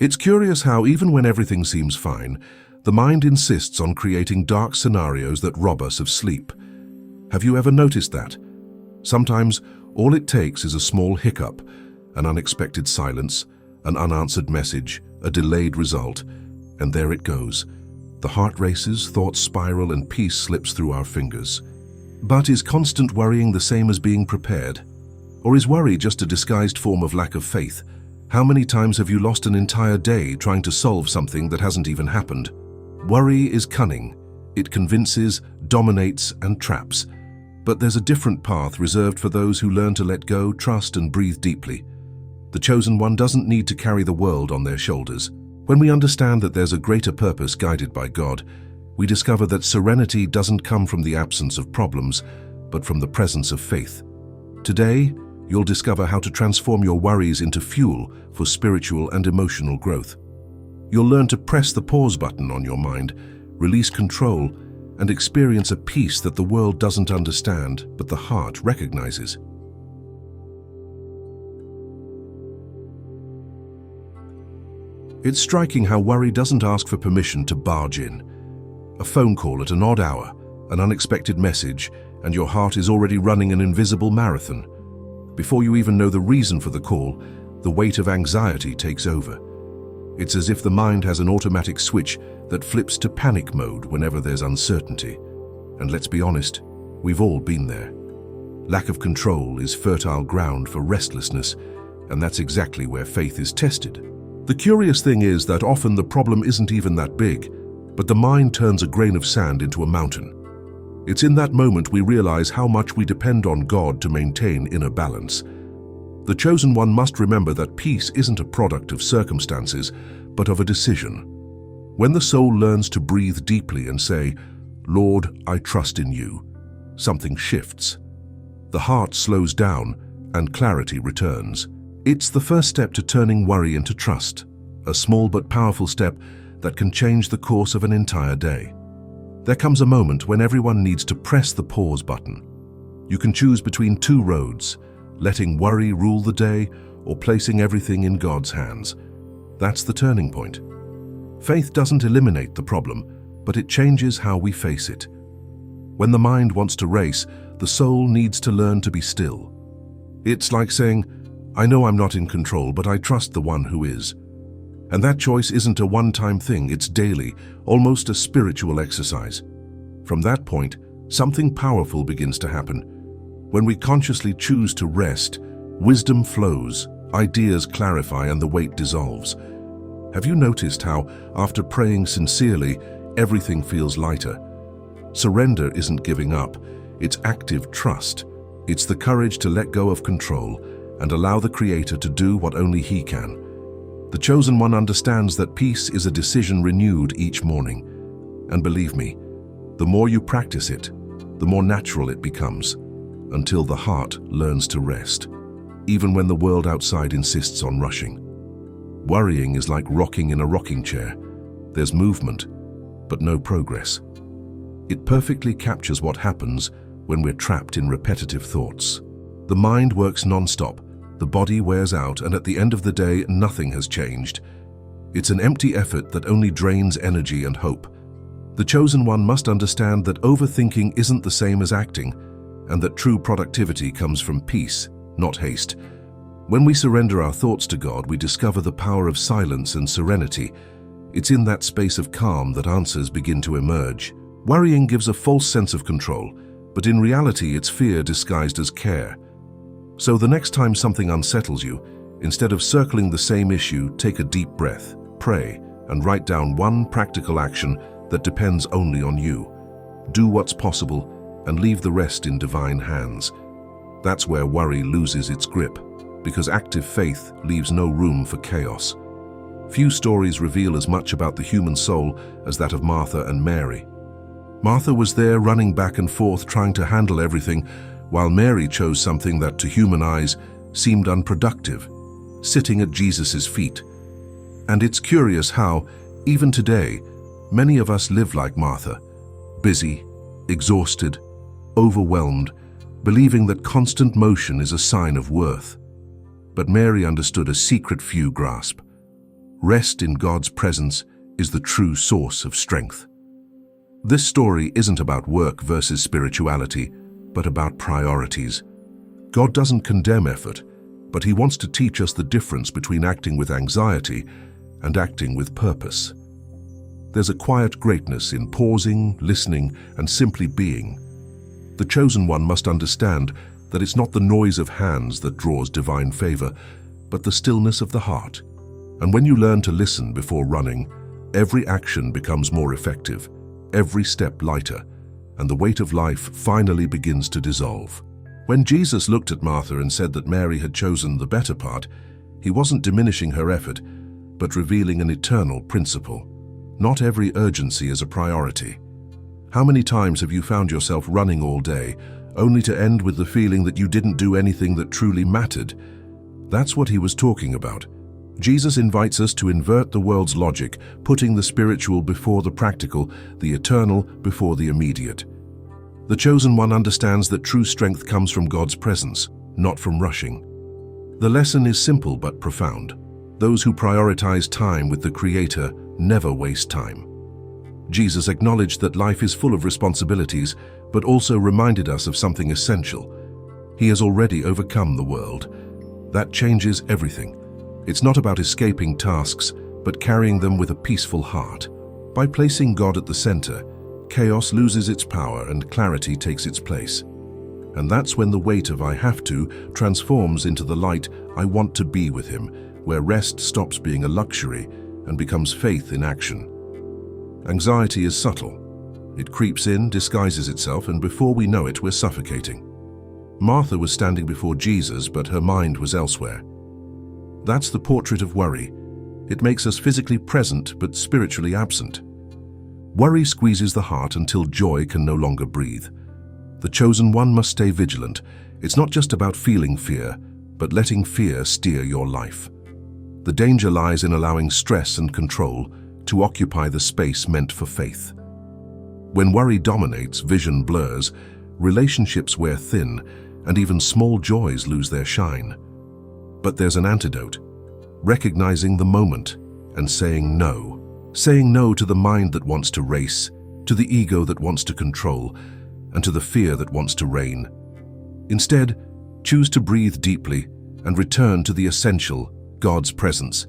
It's curious how, even when everything seems fine, the mind insists on creating dark scenarios that rob us of sleep. Have you ever noticed that? Sometimes, all it takes is a small hiccup, an unexpected silence, an unanswered message, a delayed result, and there it goes. The heart races, thoughts spiral, and peace slips through our fingers. But is constant worrying the same as being prepared? Or is worry just a disguised form of lack of faith? How many times have you lost an entire day trying to solve something that hasn't even happened? Worry is cunning. It convinces, dominates, and traps. But there's a different path reserved for those who learn to let go, trust, and breathe deeply. The chosen one doesn't need to carry the world on their shoulders. When we understand that there's a greater purpose guided by God, we discover that serenity doesn't come from the absence of problems, but from the presence of faith. Today, you'll discover how to transform your worries into fuel for spiritual and emotional growth. You'll learn to press the pause button on your mind, release control, and experience a peace that the world doesn't understand, but the heart recognizes. It's striking how worry doesn't ask for permission to barge in. A phone call at an odd hour, an unexpected message, and your heart is already running an invisible marathon. Before you even know the reason for the call, the weight of anxiety takes over. It's as if the mind has an automatic switch that flips to panic mode whenever there's uncertainty. And let's be honest, we've all been there. Lack of control is fertile ground for restlessness, and that's exactly where faith is tested. The curious thing is that often the problem isn't even that big, but the mind turns a grain of sand into a mountain. It's in that moment we realize how much we depend on God to maintain inner balance. The chosen one must remember that peace isn't a product of circumstances, but of a decision. When the soul learns to breathe deeply and say, "Lord, I trust in you," something shifts. The heart slows down and clarity returns. It's the first step to turning worry into trust, a small but powerful step that can change the course of an entire day. There comes a moment when everyone needs to press the pause button. You can choose between two roads, letting worry rule the day or placing everything in God's hands. That's the turning point. Faith doesn't eliminate the problem, but it changes how we face it. When the mind wants to race, the soul needs to learn to be still. It's like saying, "I know I'm not in control, but I trust the one who is." And that choice isn't a one-time thing, it's daily, almost a spiritual exercise. From that point, something powerful begins to happen. When we consciously choose to rest, wisdom flows, ideas clarify, and the weight dissolves. Have you noticed how, after praying sincerely, everything feels lighter? Surrender isn't giving up, it's active trust. It's the courage to let go of control and allow the Creator to do what only He can. The chosen one understands that peace is a decision renewed each morning. And believe me, the more you practice it, the more natural it becomes, until the heart learns to rest, even when the world outside insists on rushing. Worrying is like rocking in a rocking chair. There's movement, but no progress. It perfectly captures what happens when we're trapped in repetitive thoughts. The mind works non-stop, the body wears out, and at the end of the day, nothing has changed. It's an empty effort that only drains energy and hope. The chosen one must understand that overthinking isn't the same as acting, and that true productivity comes from peace, not haste. When we surrender our thoughts to God, we discover the power of silence and serenity. It's in that space of calm that answers begin to emerge. Worrying gives a false sense of control, but in reality it's fear disguised as care. So the next time something unsettles you, instead of circling the same issue, take a deep breath, pray, and write down one practical action that depends only on you. Do what's possible and leave the rest in divine hands. That's where worry loses its grip, because active faith leaves no room for chaos. Few stories reveal as much about the human soul as that of Martha and Mary. Martha was there running back and forth trying to handle everything, while Mary chose something that to human eyes seemed unproductive, sitting at Jesus' feet. And it's curious how, even today, many of us live like Martha, busy, exhausted, overwhelmed, believing that constant motion is a sign of worth. But Mary understood a secret few grasp: Rest in God's presence is the true source of strength. This story isn't about work versus spirituality, but about priorities. God doesn't condemn effort, but He wants to teach us the difference between acting with anxiety and acting with purpose. There's a quiet greatness in pausing, listening, and simply being. The chosen one must understand that it's not the noise of hands that draws divine favor, but the stillness of the heart. And when you learn to listen before running, every action becomes more effective, every step lighter, and the weight of life finally begins to dissolve. When Jesus looked at Martha and said that Mary had chosen the better part, He wasn't diminishing her effort, but revealing an eternal principle. Not every urgency is a priority. How many times have you found yourself running all day, only to end with the feeling that you didn't do anything that truly mattered? That's what He was talking about. Jesus invites us to invert the world's logic, putting the spiritual before the practical, the eternal before the immediate. The chosen one understands that true strength comes from God's presence, not from rushing. The lesson is simple but profound. Those who prioritize time with the Creator never waste time. Jesus acknowledged that life is full of responsibilities, but also reminded us of something essential. He has already overcome the world. That changes everything. It's not about escaping tasks, but carrying them with a peaceful heart. By placing God at the center, chaos loses its power and clarity takes its place. And that's when the weight of "I have to" transforms into the light "I want to be with Him," where rest stops being a luxury and becomes faith in action. Anxiety is subtle. It creeps in, disguises itself, and before we know it, we're suffocating. Martha was standing before Jesus, but her mind was elsewhere. That's the portrait of worry. It makes us physically present, but spiritually absent. Worry squeezes the heart until joy can no longer breathe. The chosen one must stay vigilant. It's not just about feeling fear, but letting fear steer your life. The danger lies in allowing stress and control to occupy the space meant for faith. When worry dominates, vision blurs, relationships wear thin, and even small joys lose their shine. But there's an antidote: recognizing the moment and saying no. Saying no to the mind that wants to race, to the ego that wants to control, and to the fear that wants to reign. Instead, choose to breathe deeply and return to the essential, God's presence.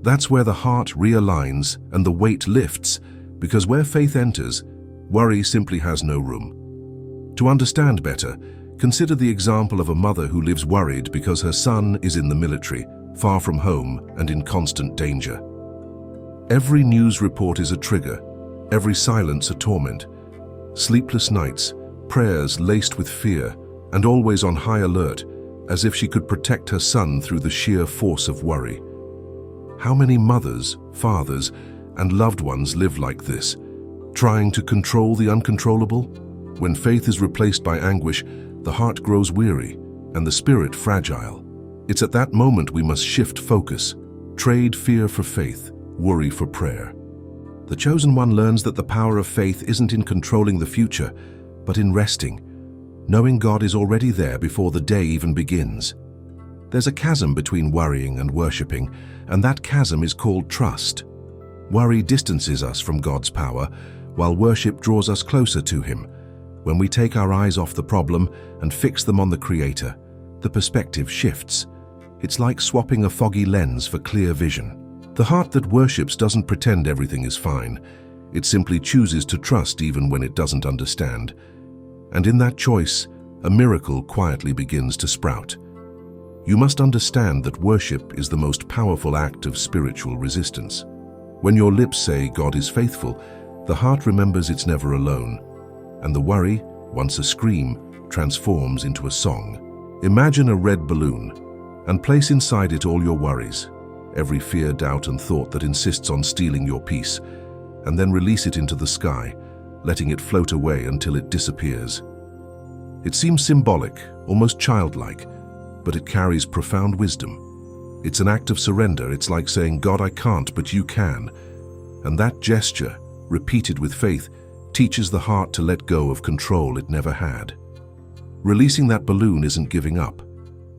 That's where the heart realigns and the weight lifts, because where faith enters, worry simply has no room. To understand better, consider the example of a mother who lives worried because her son is in the military, far from home and in constant danger. Every news report is a trigger, every silence a torment. Sleepless nights, prayers laced with fear, and always on high alert, as if she could protect her son through the sheer force of worry. How many mothers, fathers, and loved ones live like this, trying to control the uncontrollable? When faith is replaced by anguish, the heart grows weary and the spirit fragile. It's at that moment we must shift focus, trade fear for faith, worry for prayer. The chosen one learns that the power of faith isn't in controlling the future, but in resting, knowing God is already there before the day even begins. There's a chasm between worrying and worshipping, and that chasm is called trust. Worry distances us from God's power, while worship draws us closer to Him. When we take our eyes off the problem and fix them on the Creator, the perspective shifts. It's like swapping a foggy lens for clear vision. The heart that worships doesn't pretend everything is fine. It simply chooses to trust even when it doesn't understand. And in that choice, a miracle quietly begins to sprout. You must understand that worship is the most powerful act of spiritual resistance. When your lips say God is faithful, the heart remembers it's never alone. And the worry, once a scream, transforms into a song. Imagine a red balloon and place inside it all your worries, every fear, doubt, and thought that insists on stealing your peace, and then release it into the sky, letting it float away until it disappears. It seems symbolic, almost childlike, but it carries profound wisdom. It's an act of surrender. It's like saying, God, I can't, but you can. And that gesture, repeated with faith, teaches the heart to let go of control it never had. Releasing that balloon isn't giving up,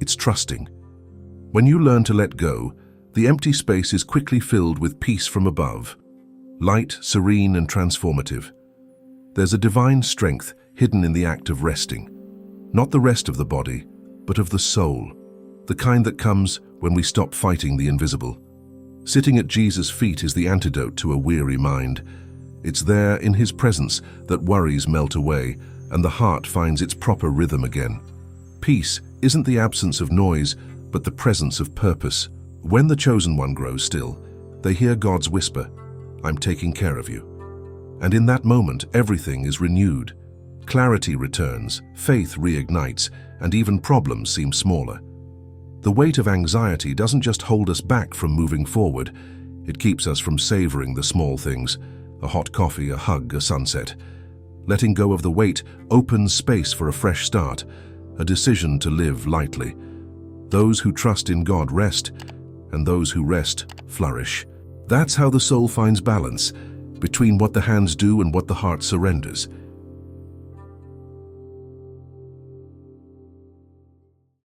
it's trusting. When you learn to let go, The empty space is quickly filled with peace from above, light, serene, and transformative. There's a divine strength hidden in the act of resting, not the rest of the body, but of the soul, the kind that comes when we stop fighting the invisible. Sitting at Jesus' feet is the antidote to a weary mind. It's there in his presence that worries melt away and the heart finds its proper rhythm again. Peace isn't the absence of noise, but the presence of purpose. When the chosen one grows still, they hear God's whisper, "I'm taking care of you." And in that moment, everything is renewed. Clarity returns, faith reignites, and even problems seem smaller. The weight of anxiety doesn't just hold us back from moving forward, it keeps us from savoring the small things, a hot coffee, a hug, a sunset. Letting go of the weight opens space for a fresh start, a decision to live lightly. Those who trust in God rest, and those who rest flourish. That's how the soul finds balance, between what the hands do and what the heart surrenders.